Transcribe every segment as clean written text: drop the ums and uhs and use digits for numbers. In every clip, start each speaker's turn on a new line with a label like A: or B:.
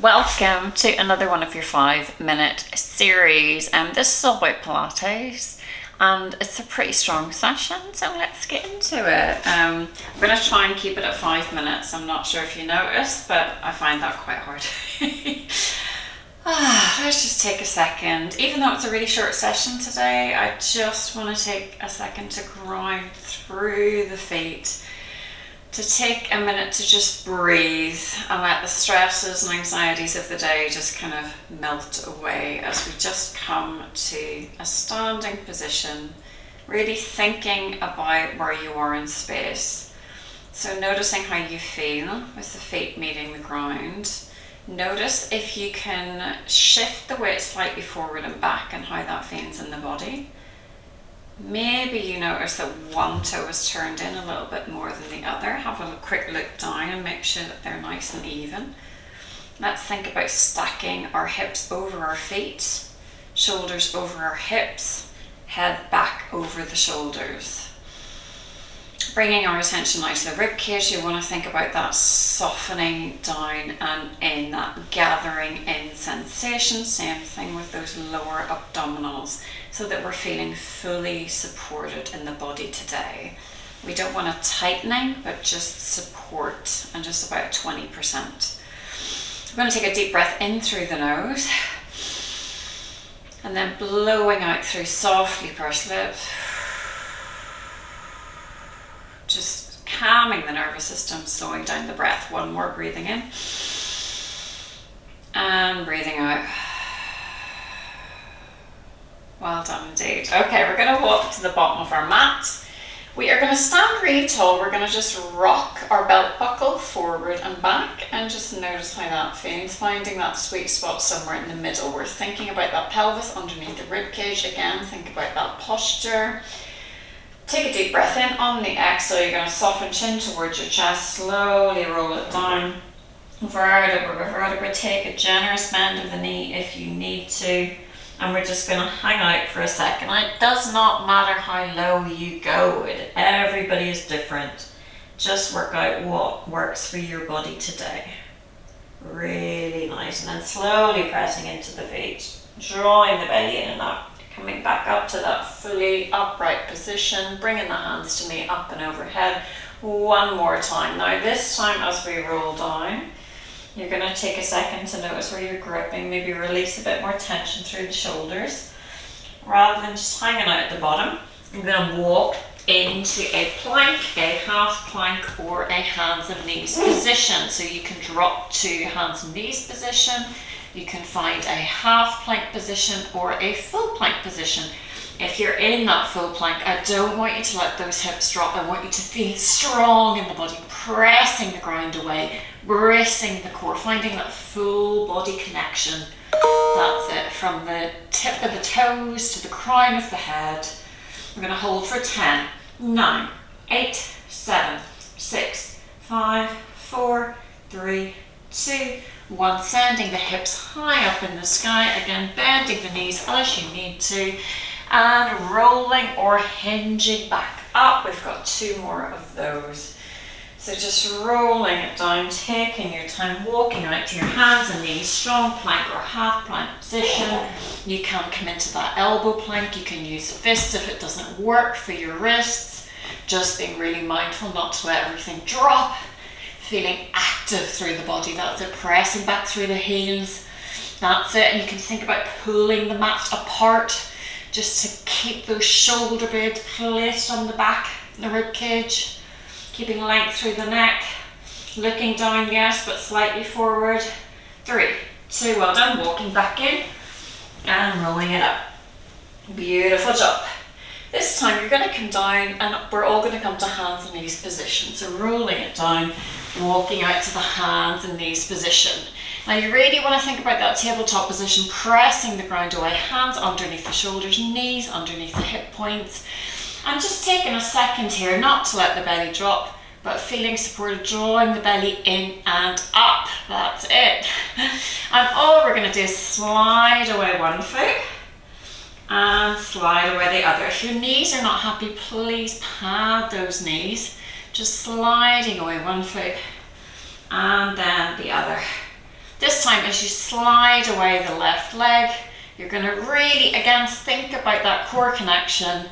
A: welcome to another one of your 5-minute series. This is all about Pilates and it's a pretty strong session, so let's get into it. I'm going to try and keep it at 5 minutes. I'm not sure if you noticed, but I find that quite hard. Let's just take a second. Even though it's a really short session today, I just want to take a second to ground through the feet, to take a minute to just breathe and let the stresses and anxieties of the day just kind of melt away as we just come to a standing position, really thinking about where you are in space. So noticing how you feel with the feet meeting the ground. Notice if you can shift the weight slightly forward and back and how that feels in the body. Maybe you notice that one toe is turned in a little bit more than the other. Have a quick look down and make sure that they're nice and even. Let's think about stacking our hips over our feet, shoulders over our hips, head back over the shoulders. Bringing our attention now to the rib cage, you want to think about that softening down and in, that gathering in sensation. Same thing with those lower abdominals, so that we're feeling fully supported in the body today. We don't want a tightening, but just support, and just about 20%. We're going to take a deep breath in through the nose, and then blowing out through softly, pursed lips. Just calming the nervous system, slowing down the breath. One more, breathing in and breathing out. Well done indeed. Okay, we're going to walk to the bottom of our mat. We are going to stand really tall. We're going to just rock our belt buckle forward and back and just notice how that feels, finding that sweet spot somewhere in the middle. We're thinking about that pelvis underneath the rib cage. Again, think about that posture. Take a deep breath in. On the exhale, you're going to soften chin towards your chest, slowly roll it down. Vertebra, vertebra. Take a generous bend of the knee if you need to. And we're just going to hang out for a second. It does not matter how low you go. Everybody is different. Just work out what works for your body today. Really nice. And then slowly pressing into the feet, drawing the belly in and up. Coming back up to that fully upright position, bringing the hands to meet up and overhead. One more time. Now this time as we roll down, you're going to take a second to notice where you're gripping, maybe release a bit more tension through the shoulders. Rather than just hanging out at the bottom, you're going to walk into a plank, a half plank or a hands and knees position. So you can drop to hands and knees position. You can find a half plank position or a full plank position. If you're in that full plank, I don't want you to let those hips drop. I want you to feel strong in the body, pressing the ground away, bracing the core, finding that full body connection. That's it, from the tip of the toes to the crown of the head. We're going to hold for 10, 9, 8, 7, 6, 5, 4, 3, 2, 1. Sending the hips high up in the sky. Again, bending the knees as you need to. And rolling or hinging back up. We've got 2 more of those. So just rolling it down, taking your time, walking out to your hands and knees, strong plank or half plank position. You can come into that elbow plank. You can use fists if it doesn't work for your wrists. Just being really mindful not to let everything drop. Feeling active through the body. That's it. Pressing back through the heels. That's it. And you can think about pulling the mat apart, just to keep those shoulder blades placed on the back, the rib cage, keeping length through the neck, looking down, yes, but slightly forward. 3, 2, well done. Walking back in and rolling it up. Beautiful job. This time you're going to come down and we're all going to come to hands and knees position. So rolling it down, walking out to the hands and knees position. Now you really want to think about that tabletop position, pressing the ground away, hands underneath the shoulders, knees underneath the hip points. And just taking a second here, not to let the belly drop, but feeling supported, drawing the belly in and up. That's it. And all we're going to do is slide away one foot and slide away the other. If your knees are not happy, please pad those knees. Just sliding away one foot and then the other. This time, as you slide away the left leg, you're going to really, again, think about that core connection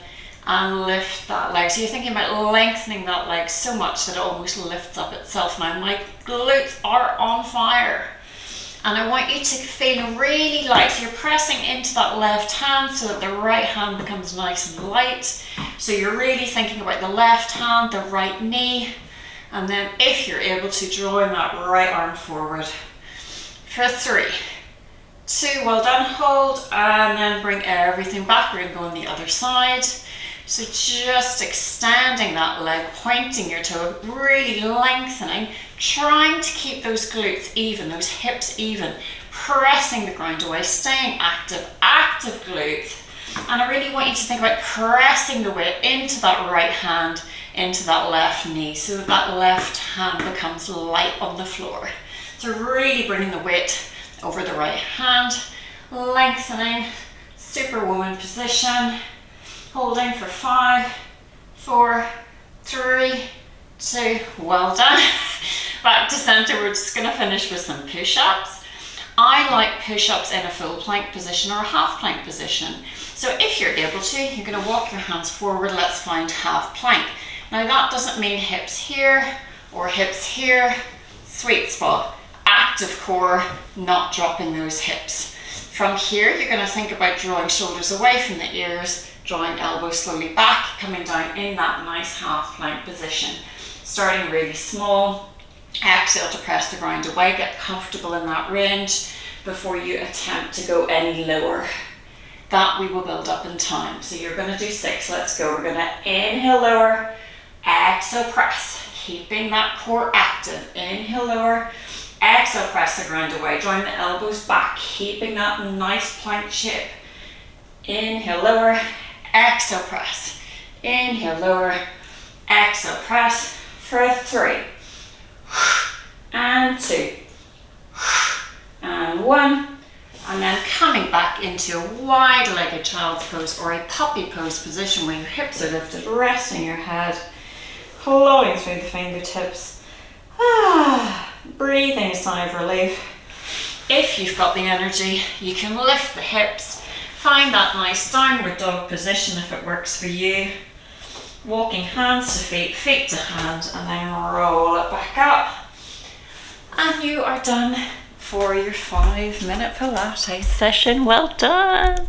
A: and lift that leg. So you're thinking about lengthening that leg so much that it almost lifts up itself. Now my glutes are on fire, and I want you to feel really light. So you're pressing into that left hand so that the right hand becomes nice and light. So you're really thinking about the left hand, the right knee, and then if you're able to, drawing that right arm forward for 3, 2, well done, hold, and then bring everything back. We're going to go on the other side. So just extending that leg, pointing your toe, really lengthening, trying to keep those glutes even, those hips even, pressing the ground away, staying active, active glutes. And I really want you to think about pressing the weight into that right hand, into that left knee, so that left hand becomes light on the floor. So really bringing the weight over the right hand, lengthening, Superwoman position, holding for 5, 4, 3, 2, well done. Back to center. We're just going to finish with some push-ups. I like push-ups in a full plank position or a half plank position. So if you're able to, you're going to walk your hands forward. Let's find half plank. Now that doesn't mean hips here or hips here. Sweet spot. Active core, not dropping those hips. From here, you're going to think about drawing shoulders away from the ears, drawing elbows slowly back, coming down in that nice half plank position. Starting really small, exhale to press the ground away, get comfortable in that range before you attempt to go any lower. That we will build up in time. So you're going to do 6, let's go. We're going to inhale, lower, exhale, press, keeping that core active. Inhale, lower, exhale, press the ground away, drawing the elbows back, keeping that nice plank shape. Inhale, lower, exhale, press. Inhale, lower, exhale, press for 3, and 2, and 1, and then coming back into a wide-legged child's pose or a puppy pose position where your hips are lifted, resting your head, flowing through the fingertips. Breathing a sigh of relief. If you've got the energy, you can lift the hips, find that nice downward dog position if it works for you. Walking hands to feet, feet to hands, and then roll it back up. And you are done for your 5-minute Pilates session. Well done.